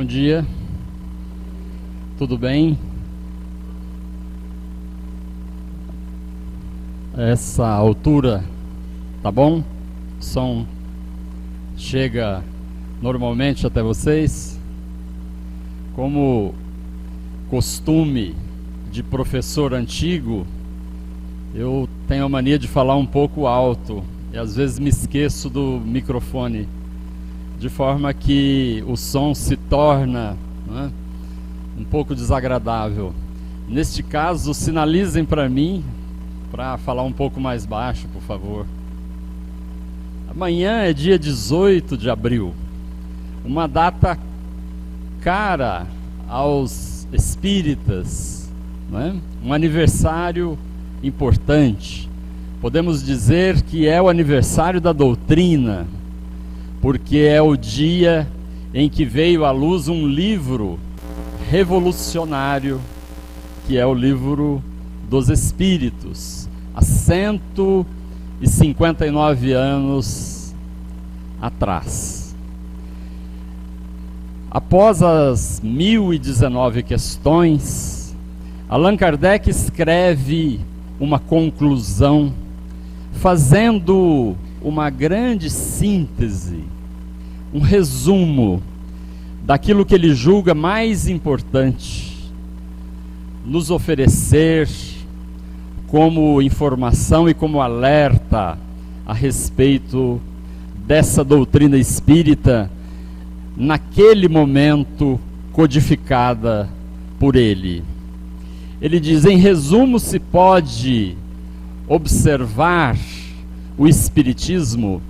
Bom dia, tudo bem? Essa altura, tá bom? O som chega normalmente até vocês? Como costume de professor antigo, eu tenho a mania de falar um pouco alto e às vezes me esqueço do microfone, de forma que o som se torna, né, um pouco desagradável. Neste caso, sinalizem para mim, para falar um pouco mais baixo, por favor. Amanhã é dia 18 de abril, uma data cara aos espíritas, né? Um aniversário importante. Podemos dizer que é o aniversário da doutrina, porque é o dia em que veio à luz um livro revolucionário, que é o livro dos Espíritos, há 159 anos atrás. Após as 1019 questões, Allan Kardec escreve uma conclusão, fazendo uma grande síntese, um resumo daquilo que ele julga mais importante nos oferecer como informação e como alerta a respeito dessa doutrina espírita naquele momento codificada por ele. Ele diz: em resumo, se pode observar o espiritismo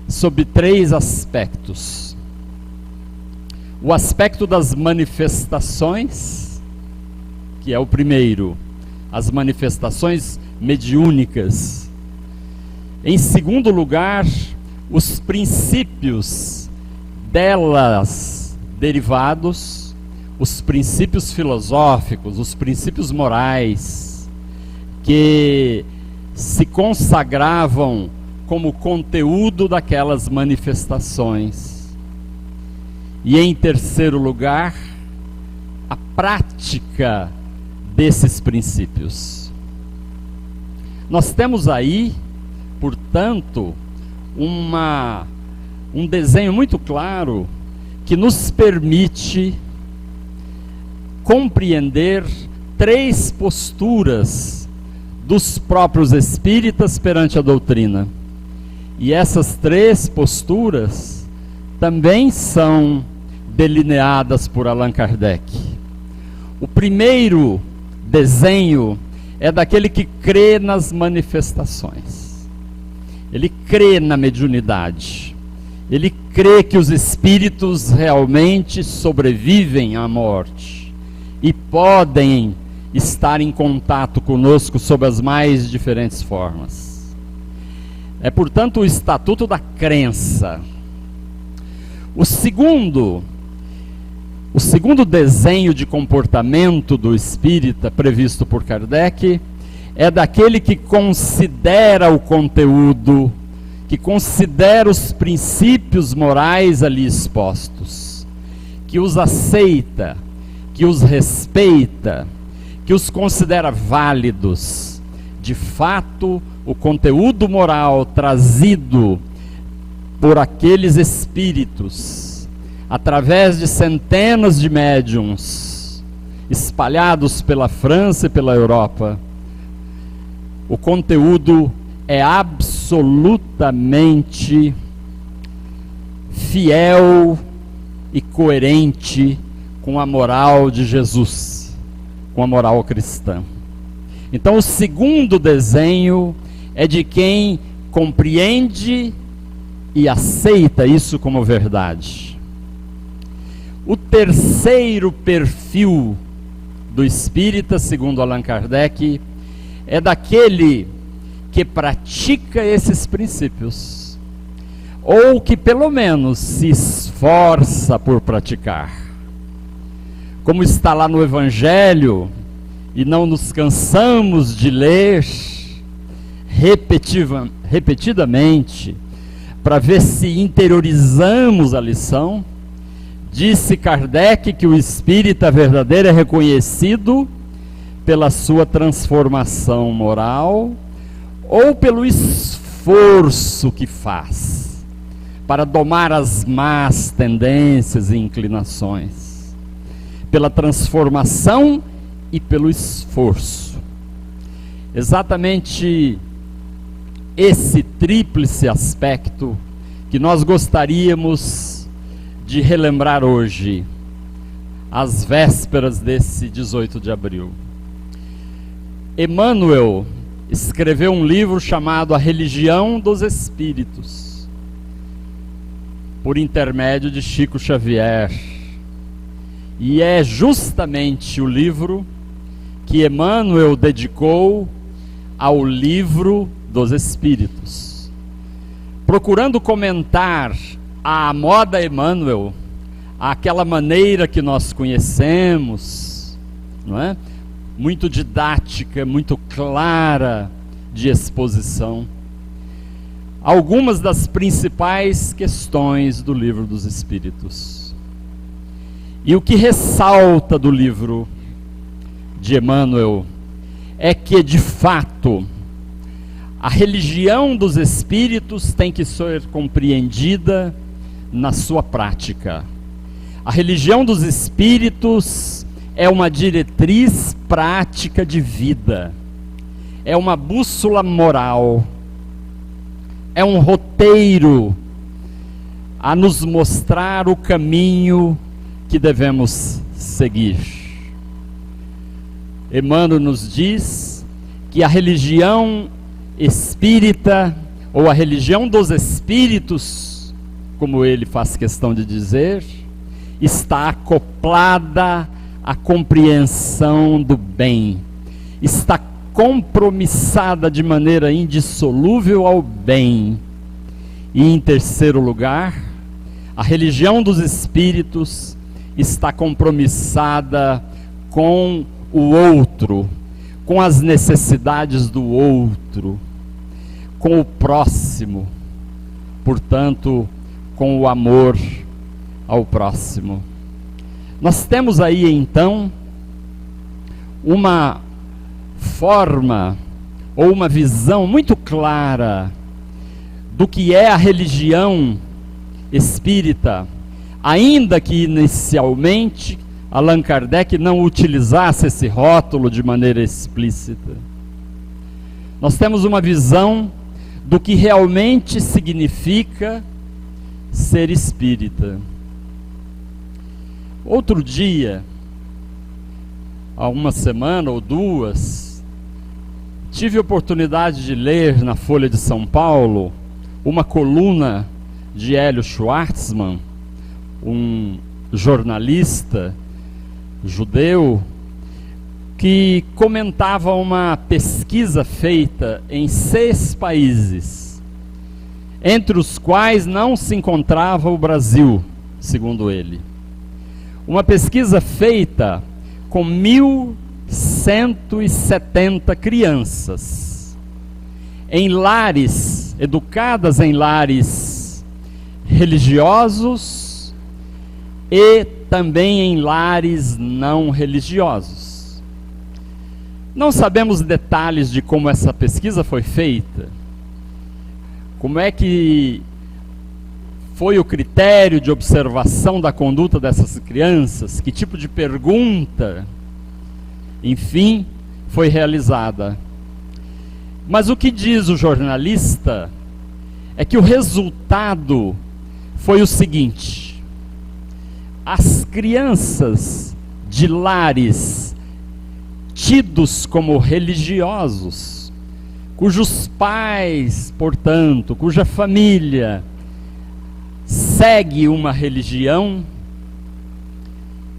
sob 3 aspectos. O aspecto das manifestações, que é o primeiro, as manifestações mediúnicas. Em segundo lugar, os princípios delas derivados, os princípios filosóficos, os princípios morais, que se consagravam como conteúdo daquelas manifestações. E em terceiro lugar, a prática desses princípios. Nós temos aí, portanto, um desenho muito claro que nos permite compreender 3 posturas dos próprios espíritas perante a doutrina. E essas 3 posturas também são delineadas por Allan Kardec. O primeiro desenho é daquele que crê nas manifestações. Ele crê na mediunidade. Ele crê que os espíritos realmente sobrevivem à morte e podem estar em contato conosco sob as mais diferentes formas. É, portanto, o estatuto da crença. O segundo desenho de comportamento do espírita previsto por Kardec é daquele que considera o conteúdo, que considera os princípios morais ali expostos, que os aceita, que os respeita, que os considera válidos. De fato, o conteúdo moral trazido por aqueles espíritos, através de centenas de médiuns espalhados pela França e pela Europa, o conteúdo é absolutamente fiel e coerente com a moral de Jesus, com a moral cristã. Então, o segundo desenho é de quem compreende e aceita isso como verdade. O terceiro perfil do espírita, segundo Allan Kardec, é daquele que pratica esses princípios, ou que pelo menos se esforça por praticar. Como está lá no Evangelho, e não nos cansamos de ler repetidamente, para ver se interiorizamos a lição, Disse Kardec que o espírita verdadeiro é reconhecido pela sua transformação moral ou pelo esforço que faz para domar as más tendências e inclinações, pela transformação e pelo esforço. Exatamente esse tríplice aspecto que nós gostaríamos de relembrar hoje, às vésperas desse 18 de abril. Emmanuel escreveu um livro chamado A Religião dos Espíritos, por intermédio de Chico Xavier. E é justamente o livro que Emmanuel dedicou ao livro dos Espíritos, procurando comentar à moda Emmanuel, aquela maneira que nós conhecemos, não é? Muito didática, muito clara de exposição, algumas das principais questões do livro dos Espíritos. E o que ressalta do livro de Emmanuel é que, de fato, a religião dos Espíritos tem que ser compreendida na sua prática. A religião dos Espíritos é uma diretriz prática de vida, é uma bússola moral, é um roteiro a nos mostrar o caminho que devemos seguir. Emmanuel nos diz que a religião espírita, ou a religião dos espíritos, como ele faz questão de dizer, está acoplada à compreensão do bem, está compromissada de maneira indissolúvel ao bem. E, em terceiro lugar, a religião dos espíritos está compromissada com o outro, com as necessidades do outro, com o próximo, portanto, com o amor ao próximo. Nós temos aí, então, uma forma ou uma visão muito clara do que é a religião espírita, ainda que inicialmente Allan Kardec não utilizasse esse rótulo de maneira explícita. Nós temos uma visão do que realmente significa ser espírita. Outro dia, há uma semana ou duas, tive a oportunidade de ler na Folha de São Paulo uma coluna de Hélio Schwartzman, um jornalista judeu, que comentava uma pesquisa feita em 6 países, entre os quais não se encontrava o Brasil, segundo ele. Uma pesquisa feita com 1.170 crianças, em lares, educadas em lares religiosos e também em lares não religiosos. Não sabemos detalhes de como essa pesquisa foi feita, como é que foi o critério de observação da conduta dessas crianças, que tipo de pergunta, enfim, foi realizada. Mas o que diz o jornalista é que o resultado foi o seguinte: as crianças de lares tidos como religiosos, cujos pais, portanto, cuja família segue uma religião,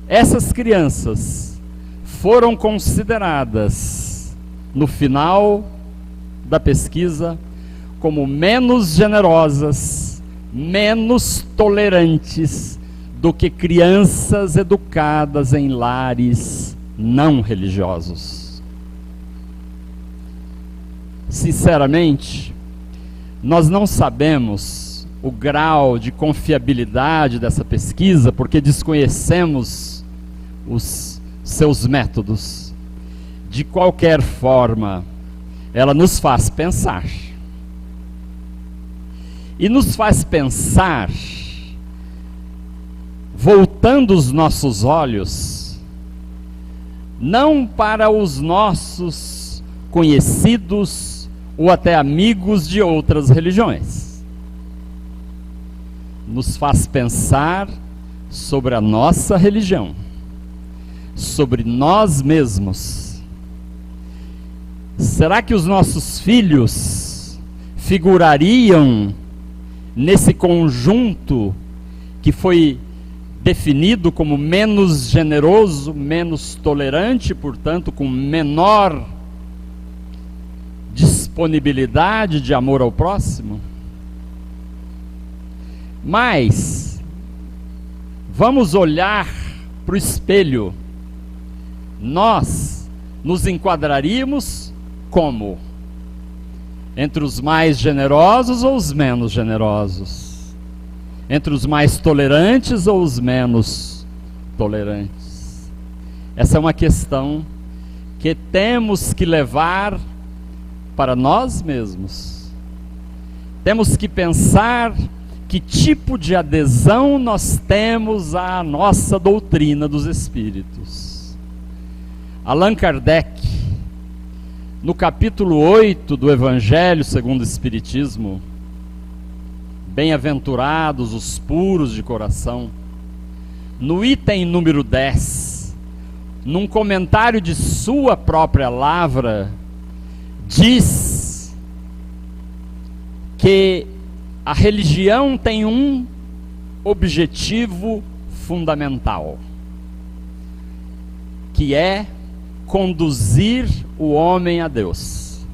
essas crianças foram consideradas, no final da pesquisa, como menos generosas, menos tolerantes do que crianças educadas em lares não religiosos. Sinceramente, nós não sabemos o grau de confiabilidade dessa pesquisa, porque desconhecemos os seus métodos. De qualquer forma, ela nos faz pensar. E nos faz pensar, voltando os nossos olhos, não para os nossos conhecidos ou até amigos de outras religiões. Nos faz pensar sobre a nossa religião, sobre nós mesmos. Será que os nossos filhos figurariam nesse conjunto que foi definido como menos generoso, menos tolerante, portanto, com menor disponibilidade de amor ao próximo? Mas vamos olhar para o espelho. Nós nos enquadraríamos como? Entre os mais generosos ou os menos generosos? Entre os mais tolerantes ou os menos tolerantes? Essa é uma questão que temos que levar para nós mesmos. Temos que pensar que tipo de adesão nós temos à nossa doutrina dos Espíritos. Allan Kardec, no capítulo 8 do Evangelho segundo o Espiritismo, bem-aventurados os puros de coração, no item número 10, num comentário de sua própria lavra, diz que a religião tem um objetivo fundamental, que é conduzir o homem a Deus.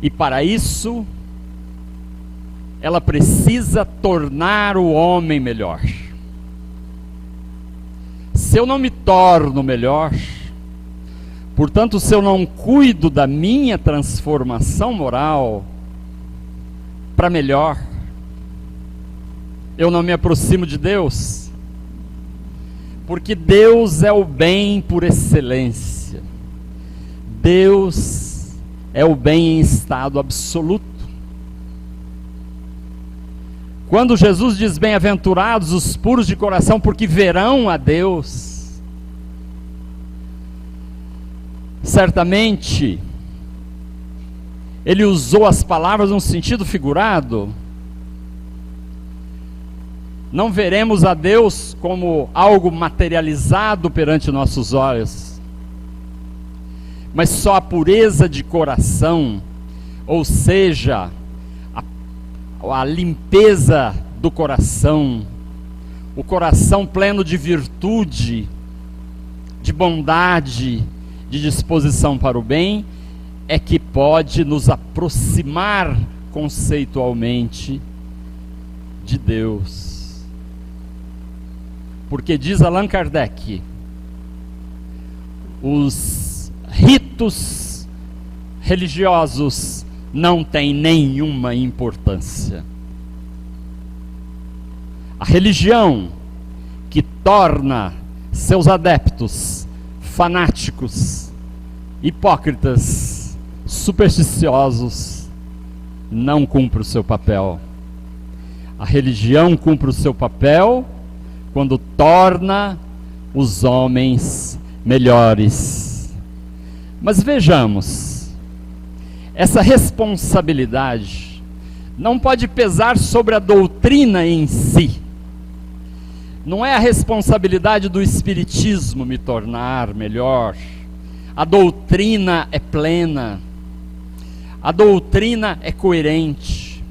E para isso, ela precisa tornar o homem melhor. Se eu não me torno melhor, portanto, se eu não cuido da minha transformação moral para melhor, eu não me aproximo de Deus, porque Deus é o bem por excelência. Deus é o bem em estado absoluto. Quando Jesus diz bem-aventurados os puros de coração, porque verão a Deus, certamente ele usou as palavras num sentido figurado. Não veremos a Deus como algo materializado perante nossos olhos, mas só a pureza de coração, ou seja, a limpeza do coração, o coração pleno de virtude, de bondade, de disposição para o bem, é que pode nos aproximar conceitualmente de Deus. Porque diz Allan Kardec, os ritos religiosos não têm nenhuma importância. A religião que torna seus adeptos fanáticos, hipócritas, supersticiosos, não cumpre o seu papel. A religião cumpre o seu papel quando torna os homens melhores. Mas vejamos, essa responsabilidade não pode pesar sobre a doutrina em si. Não é a responsabilidade do Espiritismo me tornar melhor. A doutrina é plena. A doutrina é coerente.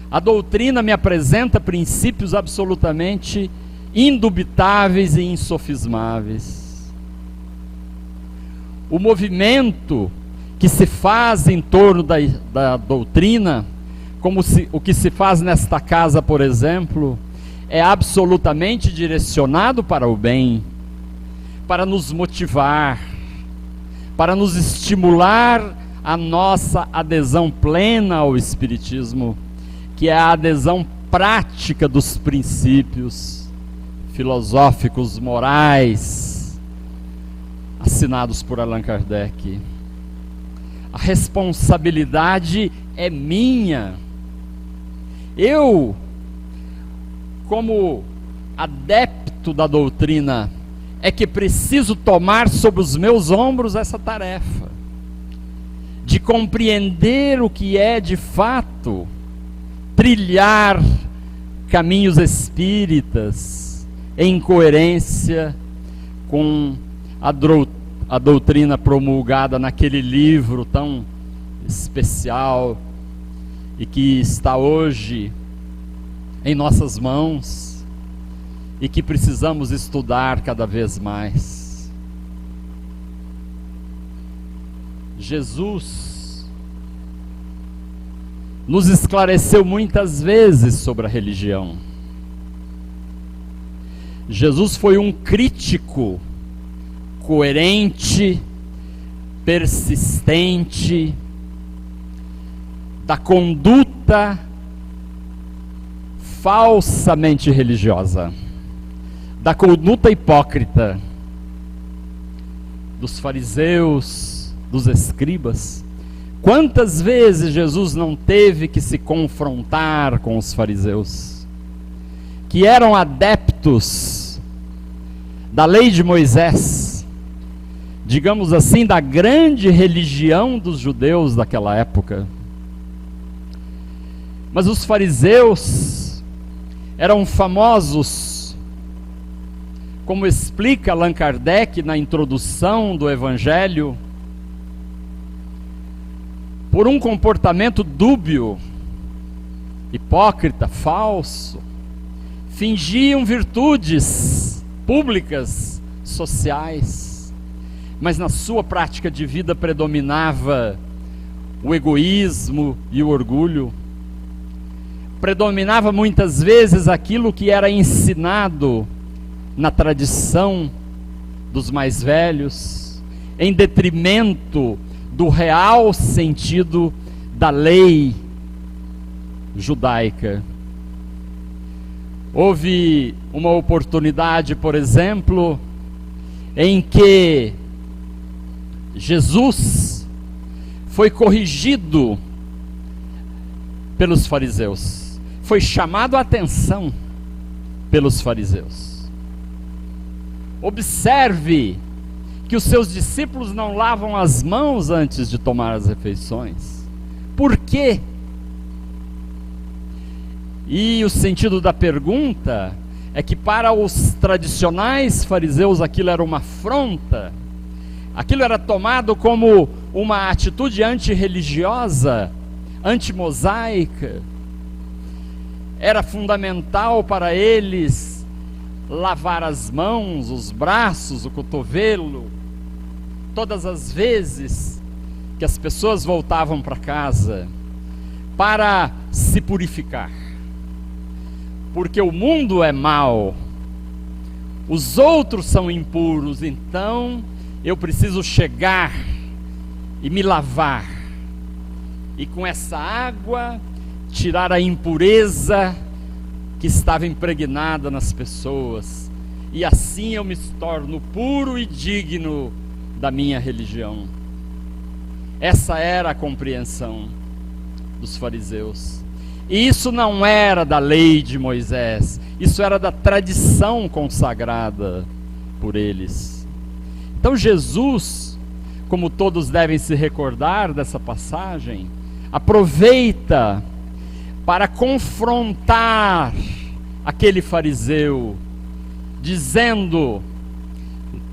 A doutrina me apresenta princípios absolutamente indubitáveis e insofismáveis. O movimento que se faz em torno da doutrina, como o que se faz nesta casa, por exemplo, é absolutamente direcionado para o bem, para nos motivar, para nos estimular a nossa adesão plena ao Espiritismo, que é a adesão prática dos princípios filosóficos, morais, assinados por Allan Kardec. A responsabilidade é minha. Eu, como adepto da doutrina, é que preciso tomar sobre os meus ombros essa tarefa de compreender o que é de fato trilhar caminhos espíritas em coerência com a doutrina promulgada naquele livro tão especial e que está hoje em nossas mãos e que precisamos estudar cada vez mais. Jesus nos esclareceu muitas vezes sobre a religião. Jesus foi um crítico coerente, persistente da conduta falsamente religiosa, da conduta hipócrita dos fariseus, dos escribas. Quantas vezes Jesus não teve que se confrontar com os fariseus, que eram adeptos da lei de Moisés, digamos assim, da grande religião dos judeus daquela época. Mas os fariseus eram famosos, como explica Allan Kardec na introdução do Evangelho, por um comportamento dúbio, hipócrita, falso. Fingiam virtudes públicas, sociais, mas na sua prática de vida predominava o egoísmo e o orgulho. Predominava muitas vezes aquilo que era ensinado na tradição dos mais velhos, em detrimento do real sentido da lei judaica. Houve uma oportunidade, por exemplo, em que Jesus foi corrigido pelos fariseus, foi chamado a atenção pelos fariseus. Observe que os seus discípulos não lavam as mãos antes de tomar as refeições. Por quê? E o sentido da pergunta é que para os tradicionais fariseus aquilo era uma afronta, aquilo era tomado como uma atitude antirreligiosa, antimosaica. Era fundamental para eles lavar as mãos, os braços, o cotovelo, todas as vezes que as pessoas voltavam para casa, para se purificar. Porque o mundo é mau, os outros são impuros, então eu preciso chegar e me lavar, e com essa água tirar a impureza que estava impregnada nas pessoas, e assim eu me torno puro e digno da minha religião. Essa era a compreensão dos fariseus. E isso não era da lei de Moisés, isso era da tradição consagrada por eles. Então Jesus, como todos devem se recordar dessa passagem, aproveita para confrontar aquele fariseu, dizendo,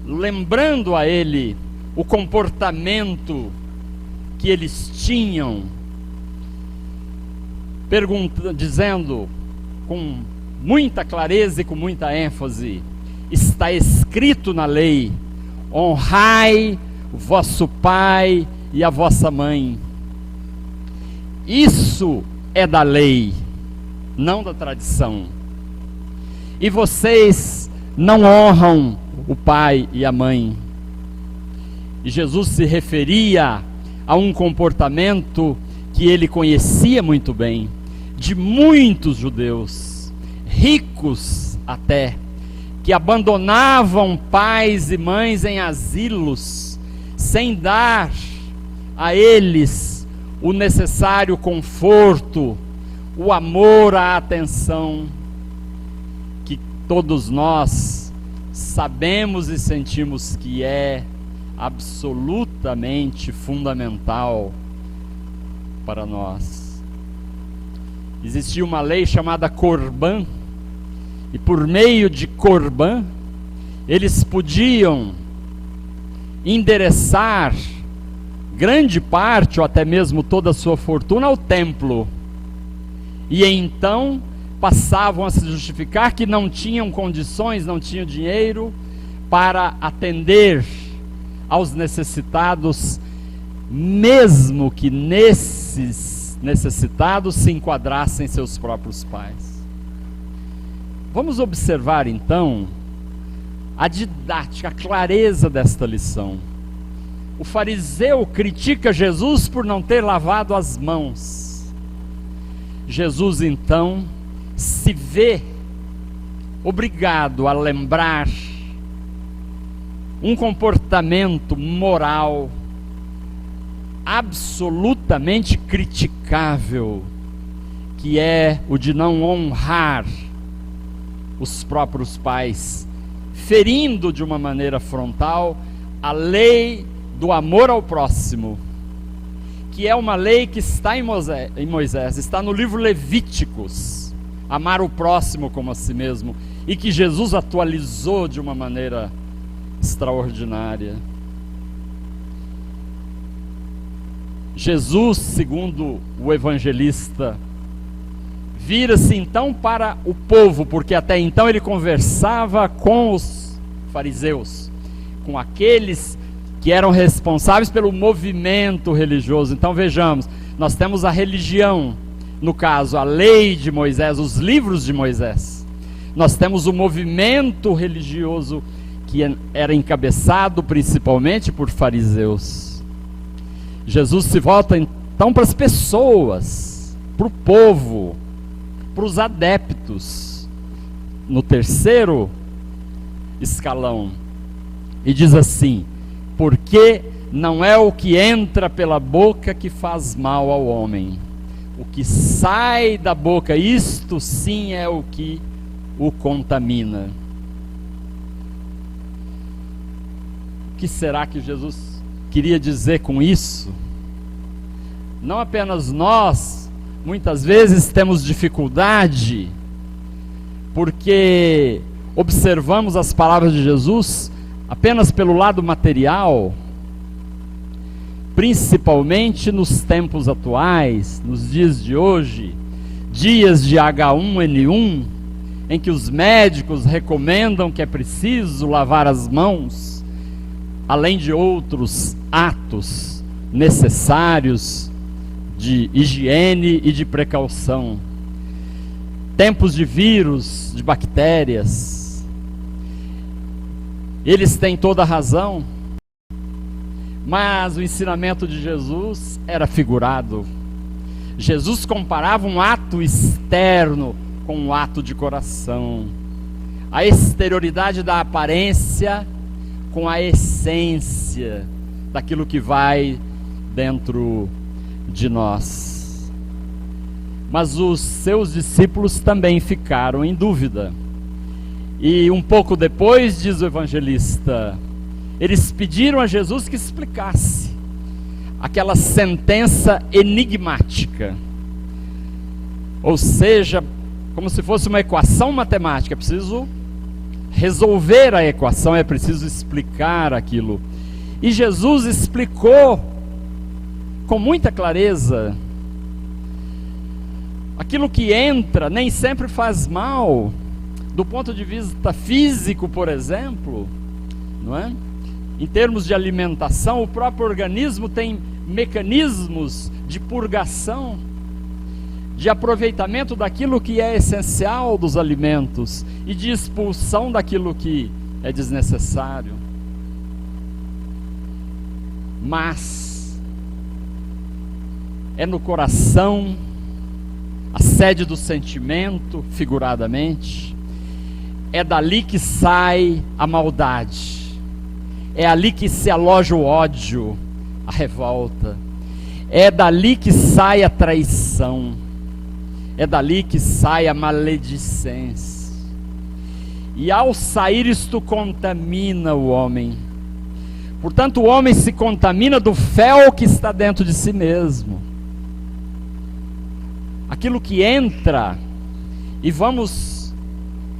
lembrando a ele o comportamento que eles tinham, dizendo com muita clareza e com muita ênfase: está escrito na lei, honrai o vosso pai e a vossa mãe. Isso é da lei, não da tradição. E vocês não honram o pai e a mãe. E Jesus se referia a um comportamento que ele conhecia muito bem, de muitos judeus, ricos até, que abandonavam pais e mães em asilos, sem dar a eles o necessário conforto, o amor, a atenção, que todos nós sabemos e sentimos que é absolutamente fundamental para nós. Existia uma lei chamada Corban, e por meio de Corban, eles podiam endereçar grande parte, ou até mesmo toda a sua fortuna, ao templo. E então passavam a se justificar que não tinham condições, não tinham dinheiro para atender aos necessitados, mesmo que nesses necessitados se enquadrassem seus próprios pais. Vamos observar então a didática, a clareza desta lição. O fariseu critica Jesus por não ter lavado as mãos. Jesus então se vê obrigado a lembrar um comportamento moral absolutamente criticável, que é o de não honrar os próprios pais, ferindo de uma maneira frontal a lei do amor ao próximo, que é uma lei que está em Moisés, está no livro Levíticos, amar o próximo como a si mesmo, e que Jesus atualizou de uma maneira extraordinária. Jesus, segundo o evangelista, vira-se então para o povo, porque até então ele conversava com os fariseus, com aqueles que eram responsáveis pelo movimento religioso. Então vejamos, nós temos a religião, no caso a lei de Moisés, os livros de Moisés. Nós temos o movimento religioso que era encabeçado principalmente por fariseus. Jesus se volta então para as pessoas, para o povo, para os adeptos, no terceiro escalão, e diz assim: porque não é o que entra pela boca que faz mal ao homem, o que sai da boca, isto sim é o que o contamina. O que será que Jesus queria dizer com isso? Não apenas nós, muitas vezes temos dificuldade, porque observamos as palavras de Jesus apenas pelo lado material, principalmente nos tempos atuais, nos dias de hoje, dias de H1N1, em que os médicos recomendam que é preciso lavar as mãos, além de outros atos necessários de higiene e de precaução. Tempos de vírus, de bactérias. Eles têm toda a razão, mas o ensinamento de Jesus era figurado. Jesus comparava um ato externo com um ato de coração. A exterioridade da aparência com a essência daquilo que vai dentro de nós. Mas os seus discípulos também ficaram em dúvida. E um pouco depois, diz o evangelista, eles pediram a Jesus que explicasse aquela sentença enigmática. Ou seja, como se fosse uma equação matemática, é preciso resolver a equação, é preciso explicar aquilo. E Jesus explicou com muita clareza. Aquilo que entra nem sempre faz mal. Do ponto de vista físico, por exemplo, não é? Em termos de alimentação, o próprio organismo tem mecanismos de purgação, de aproveitamento daquilo que é essencial dos alimentos e de expulsão daquilo que é desnecessário. Mas é no coração, a sede do sentimento, figuradamente. É dali que sai a maldade. É ali que se aloja o ódio, a revolta. É dali que sai a traição. É dali que sai a maledicência. E ao sair isto contamina o homem. Portanto, o homem se contamina do fel que está dentro de si mesmo. Aquilo que entra, e vamos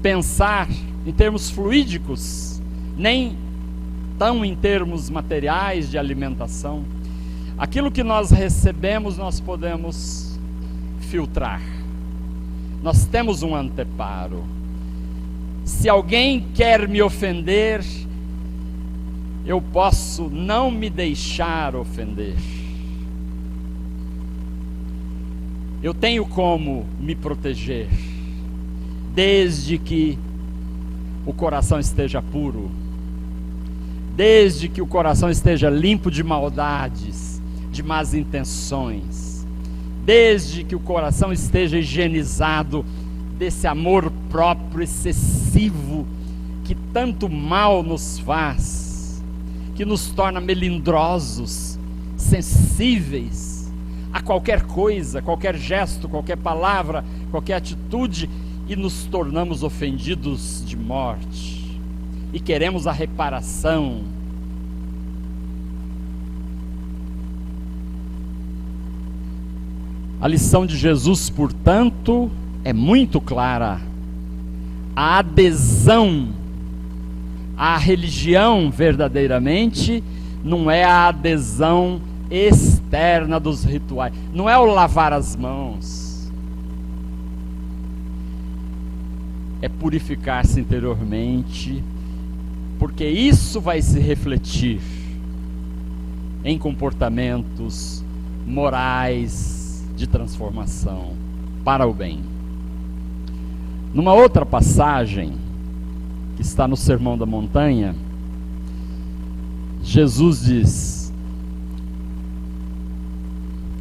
pensar em termos fluídicos, nem tão em termos materiais de alimentação. Aquilo que nós recebemos, nós podemos filtrar. Nós temos um anteparo. Se alguém quer me ofender, eu posso não me deixar ofender. Eu tenho como me proteger, desde que o coração esteja puro, desde que o coração esteja limpo de maldades, de más intenções, desde que o coração esteja higienizado desse amor próprio excessivo que tanto mal nos faz, que nos torna melindrosos, sensíveis a qualquer coisa, qualquer gesto, qualquer palavra, qualquer atitude, e nos tornamos ofendidos de morte, e queremos a reparação. A lição de Jesus, portanto, é muito clara. A adesão à religião verdadeiramente não é a adesão externa dos rituais, não é o lavar as mãos, é purificar-se interiormente, porque isso vai se refletir em comportamentos morais de transformação para o bem. Numa outra passagem que está no Sermão da Montanha, Jesus diz: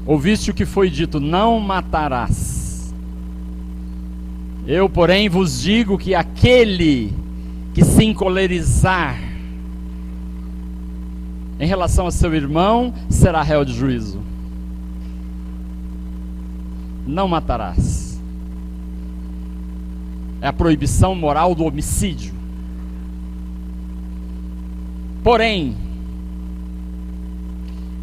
ouviste o que foi dito, não matarás. Eu, porém, vos digo que aquele que se encolerizar em relação a seu irmão será réu de juízo. Não matarás. É a proibição moral do homicídio. Porém,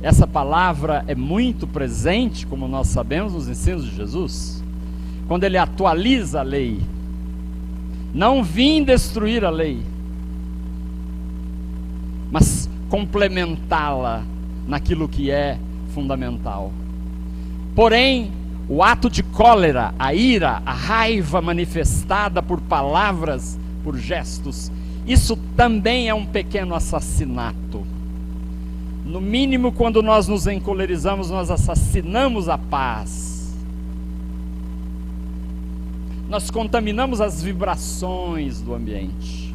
essa palavra é muito presente, como nós sabemos, nos ensinos de Jesus, quando ele atualiza a lei. Não vim destruir a lei, mas complementá-la naquilo que é fundamental. Porém, o ato de cólera, a ira, a raiva manifestada por palavras, por gestos, isso também é um pequeno assassinato. No mínimo, quando nós nos encolerizamos, nós assassinamos a paz. Nós contaminamos as vibrações do ambiente.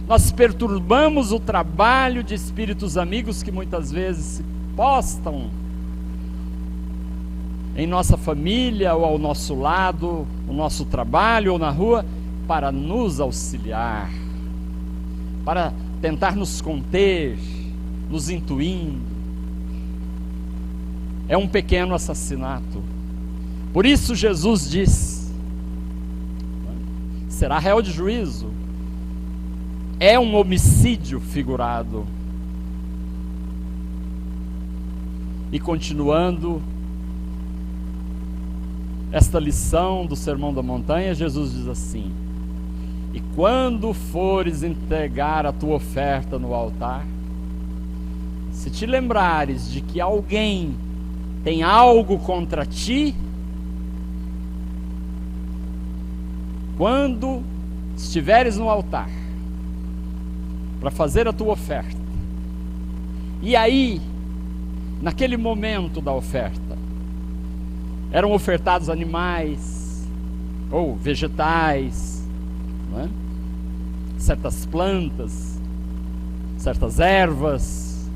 Nós perturbamos o trabalho de espíritos amigos que muitas vezes se postam em nossa família ou ao nosso lado, no nosso trabalho ou na rua, para nos auxiliar, para tentar nos conter, nos intuindo. É um pequeno assassinato. Por isso Jesus diz: será réu de juízo. É um homicídio figurado. E continuando esta lição do Sermão da Montanha, Jesus diz assim: e quando fores entregar a tua oferta no altar, se te lembrares de que alguém tem algo contra ti, quando estiveres no altar para fazer a tua oferta, e aí, naquele momento da oferta, eram ofertados animais ou vegetais, não é? Certas plantas, certas ervas,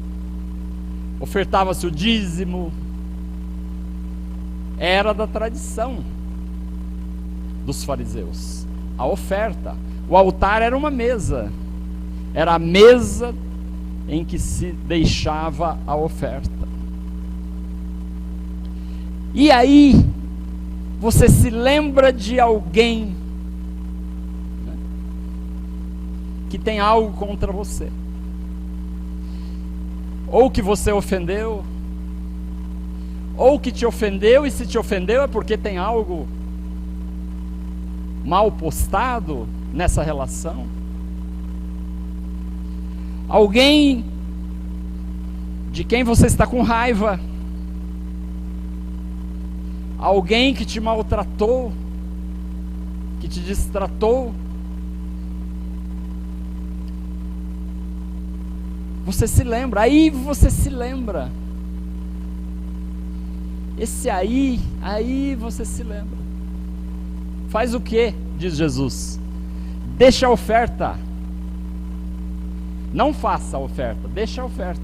ofertava-se o dízimo. Era da tradição dos fariseus. A oferta. O altar era uma mesa. Era a mesa em que se deixava a oferta. E aí, você se lembra de alguém, né, que tem algo contra você, ou que você ofendeu, ou que te ofendeu, e se te ofendeu é porque tem algo mal postado nessa relação. Alguém de quem você está com raiva, alguém que te maltratou, que te destratou. Você se lembra, aí você se lembra. Esse aí você se lembra. Faz o que? Diz Jesus. Deixa a oferta. Não faça a oferta, deixa a oferta.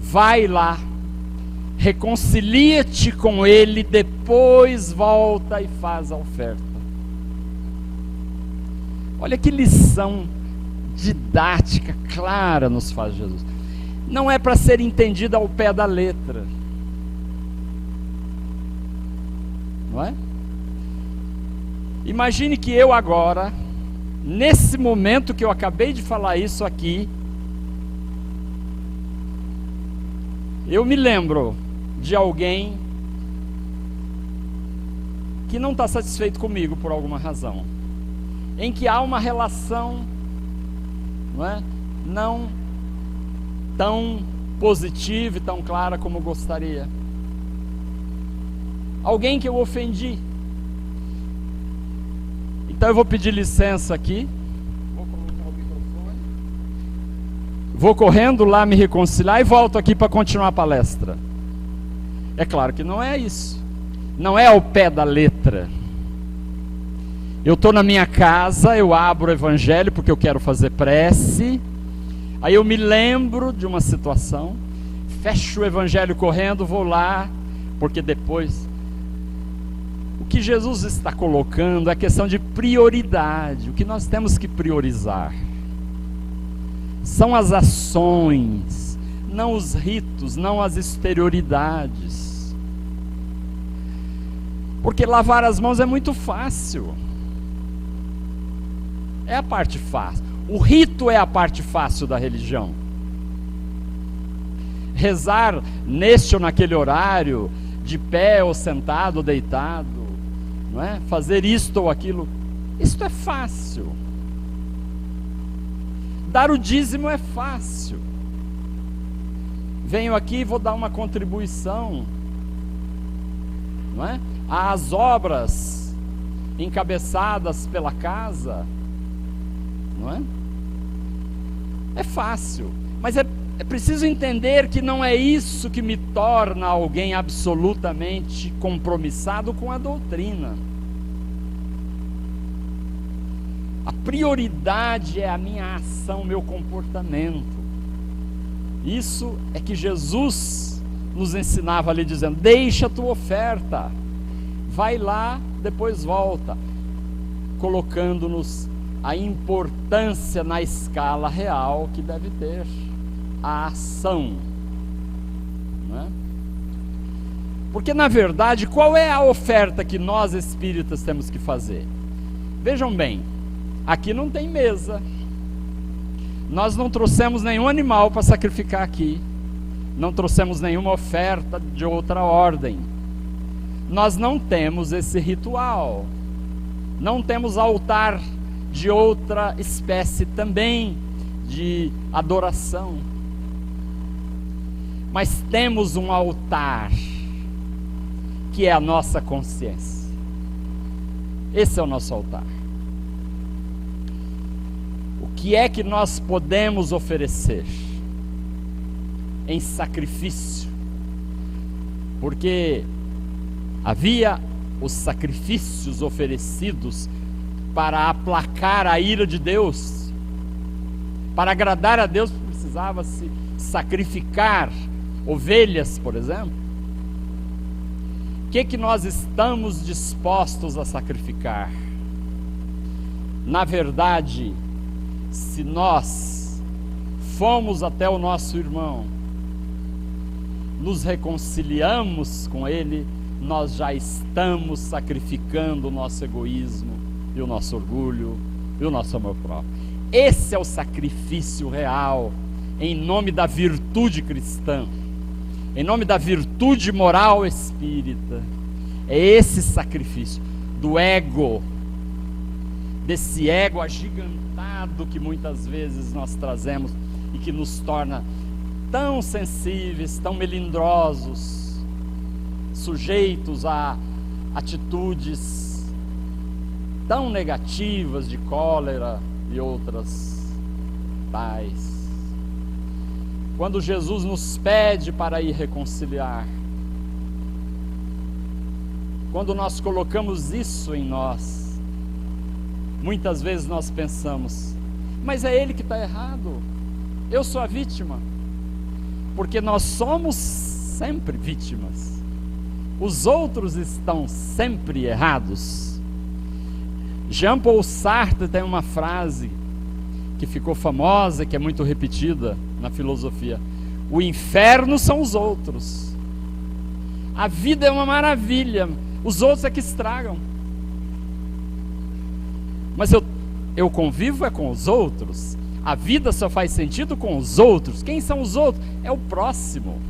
Vai lá, reconcilia-te com ele, depois volta e faz a oferta. Olha que lição didática, clara nos faz Jesus. Não é para ser entendida ao pé da letra, não é? Imagine que eu agora, nesse momento que eu acabei de falar isso aqui, eu me lembro de alguém que não está satisfeito comigo por alguma razão, em que há uma relação, não é? Não tão positiva e tão clara como eu gostaria. Alguém que eu ofendi. Então eu vou pedir licença aqui. Vou colocar o microfone. Vou correndo lá me reconciliar e volto aqui para continuar a palestra. É claro que não é isso. Não é ao pé da letra. Eu estou na minha casa, eu abro o evangelho porque eu quero fazer prece. Aí eu me lembro de uma situação, fecho o evangelho correndo, vou lá, porque depois... O que Jesus está colocando é a questão de prioridade. O que nós temos que priorizar são as ações, não os ritos, não as exterioridades. Porque lavar as mãos é muito fácil. É a parte fácil. O rito é a parte fácil da religião. Rezar neste ou naquele horário, de pé ou sentado ou deitado, não é? Fazer isto ou aquilo, isto é fácil. Dar o dízimo é fácil. Venho aqui e vou dar uma contribuição, não é? Às obras encabeçadas pela casa, não é? É fácil, mas é preciso entender que não é isso que me torna alguém absolutamente compromissado com a doutrina. A prioridade é a minha ação, o meu comportamento. Isso é que Jesus nos ensinava ali dizendo: deixa a tua oferta, vai lá, depois volta, colocando-nos a importância na escala real que deve ter a ação, não é? Porque na verdade, qual é a oferta que nós espíritas temos que fazer? Vejam bem, aqui não tem mesa, nós não trouxemos nenhum animal para sacrificar aqui, não trouxemos nenhuma oferta de outra ordem, nós não temos esse ritual, não temos altar de outra espécie também de adoração, mas temos um altar que é a nossa consciência. Esse é o nosso altar. O que é que nós podemos oferecer em sacrifício? Porque havia os sacrifícios oferecidos para aplacar a ira de Deus. Para agradar a Deus precisava-se sacrificar ovelhas, por exemplo. O que nós estamos dispostos a sacrificar? Na verdade, se nós fomos até o nosso irmão, nos reconciliamos com ele, nós já estamos sacrificando o nosso egoísmo e o nosso orgulho e o nosso amor próprio. Esse é o sacrifício real, em nome da virtude cristã, em nome da virtude moral espírita. É esse sacrifício do ego, desse ego agigantado que muitas vezes nós trazemos e que nos torna tão sensíveis, tão melindrosos, sujeitos a atitudes tão negativas de cólera e outras tais. Quando Jesus nos pede para ir reconciliar, quando nós colocamos isso em nós, muitas vezes nós pensamos, mas é ele que está errado, eu sou a vítima, porque nós somos sempre vítimas, os outros estão sempre errados. Jean Paul Sartre tem uma frase que ficou famosa, que é muito repetida na filosofia: o inferno são os outros, a vida é uma maravilha, os outros é que estragam. Mas eu convivo é com os outros, a vida só faz sentido com os outros. Quem são os outros? É o próximo.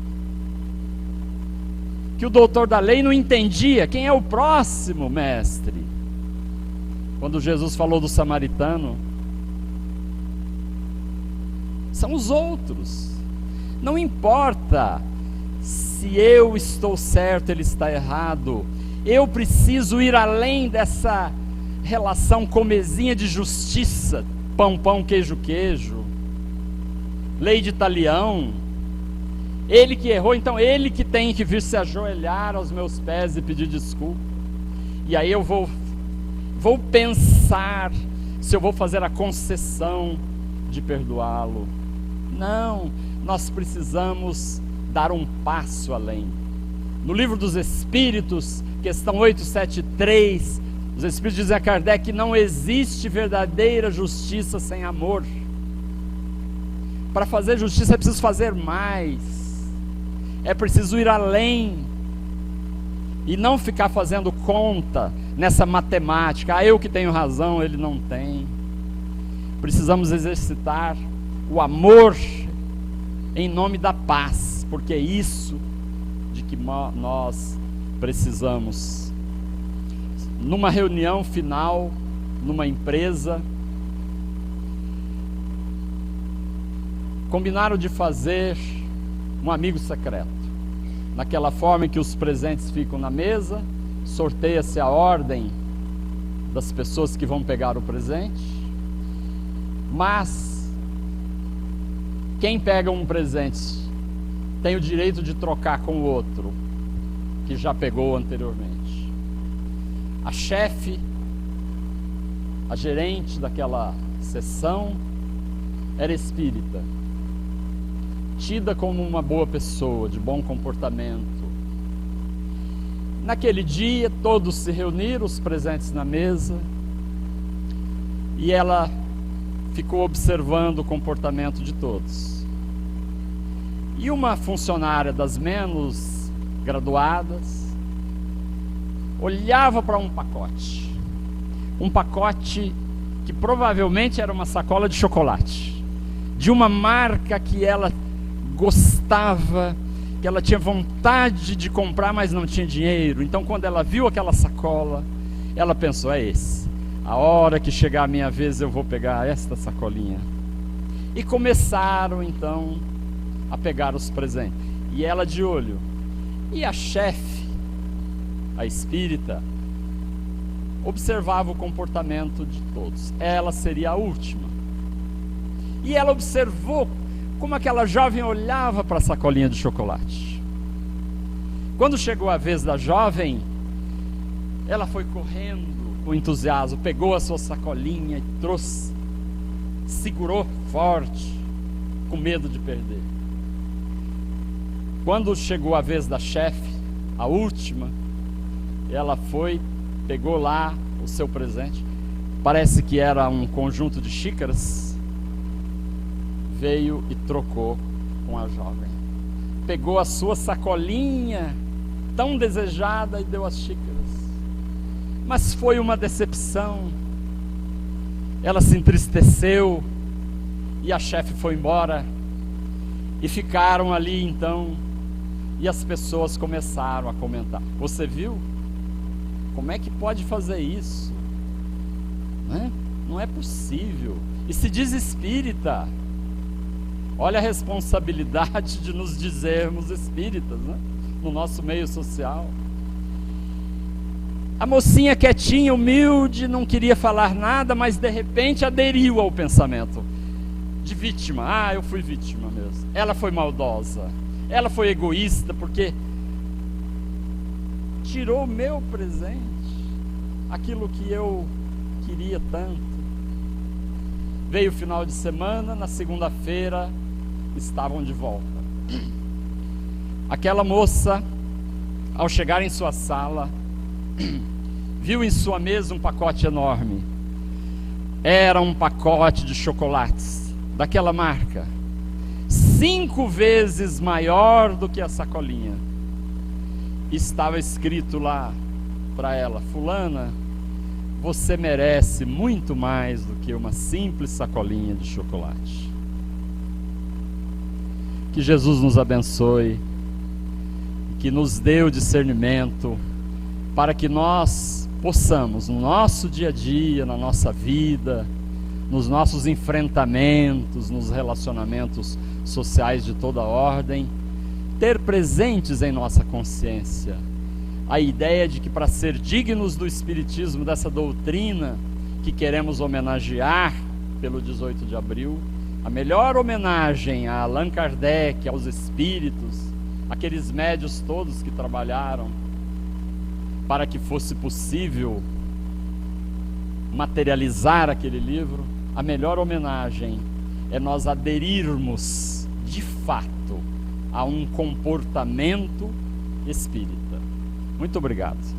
Que o doutor da lei não entendia. Quem é o próximo, mestre? Quando Jesus falou do samaritano, são os outros. Não importa se eu estou certo, ele está errado. Eu preciso ir além dessa relação comezinha de justiça, pão, pão, queijo, queijo, lei de talião. Ele que errou, então ele que tem que vir se ajoelhar aos meus pés e pedir desculpa. E aí eu vou pensar se eu vou fazer a concessão de perdoá-lo. Não, nós precisamos dar um passo além. No livro dos Espíritos, questão 873, os Espíritos dizem a Kardec que não existe verdadeira justiça sem amor. Para fazer justiça é preciso fazer mais, é preciso ir além, e não ficar fazendo conta nessa matemática, eu que tenho razão, ele não tem. Precisamos exercitar o amor em nome da paz, porque é isso de que nós precisamos. Numa reunião final, numa empresa, combinaram de fazer um amigo secreto, naquela forma em que os presentes ficam na mesa, sorteia-se a ordem das pessoas que vão pegar o presente, mas quem pega um presente tem o direito de trocar com o outro que já pegou anteriormente. A chefe, a gerente daquela sessão era espírita, tida como uma boa pessoa, de bom comportamento. Naquele dia todos se reuniram, os presentes na mesa, e ela ficou observando o comportamento de todos. E uma funcionária das menos graduadas olhava para um pacote que provavelmente era uma sacola de chocolate, de uma marca que ela gostava, que ela tinha vontade de comprar, mas não tinha dinheiro. Então quando ela viu aquela sacola, ela pensou, é esse, a hora que chegar a minha vez eu vou pegar esta sacolinha. E começaram então a pegar os presentes, e ela de olho, e a chefe, a espírita, observava o comportamento de todos. Ela seria a última, e ela observou como aquela jovem olhava para a sacolinha de chocolate. Quando chegou a vez da jovem, ela foi correndo com entusiasmo, pegou a sua sacolinha e trouxe, segurou forte, com medo de perder. Quando chegou a vez da chefe, a última, Ela foi, pegou lá o seu presente, parece que era um conjunto de xícaras, veio e trocou com a jovem. Pegou a sua sacolinha tão desejada e deu as xícaras. Mas foi uma decepção. Ela se entristeceu e a chefe foi embora. E ficaram ali então, e as pessoas começaram a comentar: você viu? Como é que pode fazer isso? Não é possível. E se diz espírita. Olha a responsabilidade de nos dizermos espíritas, né? No nosso meio social. A mocinha quietinha, humilde, não queria falar nada, mas de repente aderiu ao pensamento de vítima. Ah, eu fui vítima mesmo. Ela foi maldosa. Ela foi egoísta porque tirou o meu presente, aquilo que eu queria tanto. Veio o final de semana, na segunda-feira estavam de volta. Aquela moça, ao chegar em sua sala, viu em sua mesa um pacote enorme. Era um pacote de chocolates, daquela marca, 5 vezes maior do que a sacolinha. Estava escrito lá para ela: fulana, você merece muito mais do que uma simples sacolinha de chocolate. Que Jesus nos abençoe, que nos dê o discernimento, para que nós possamos, no nosso dia a dia, na nossa vida, nos nossos enfrentamentos, nos relacionamentos sociais de toda ordem, ter presentes em nossa consciência a ideia de que, para ser dignos do Espiritismo, dessa doutrina que queremos homenagear pelo 18 de abril, a melhor homenagem a Allan Kardec, aos espíritos, aqueles médios todos que trabalharam para que fosse possível materializar aquele livro, a melhor homenagem é nós aderirmos de fato a um comportamento espírita. Muito obrigado.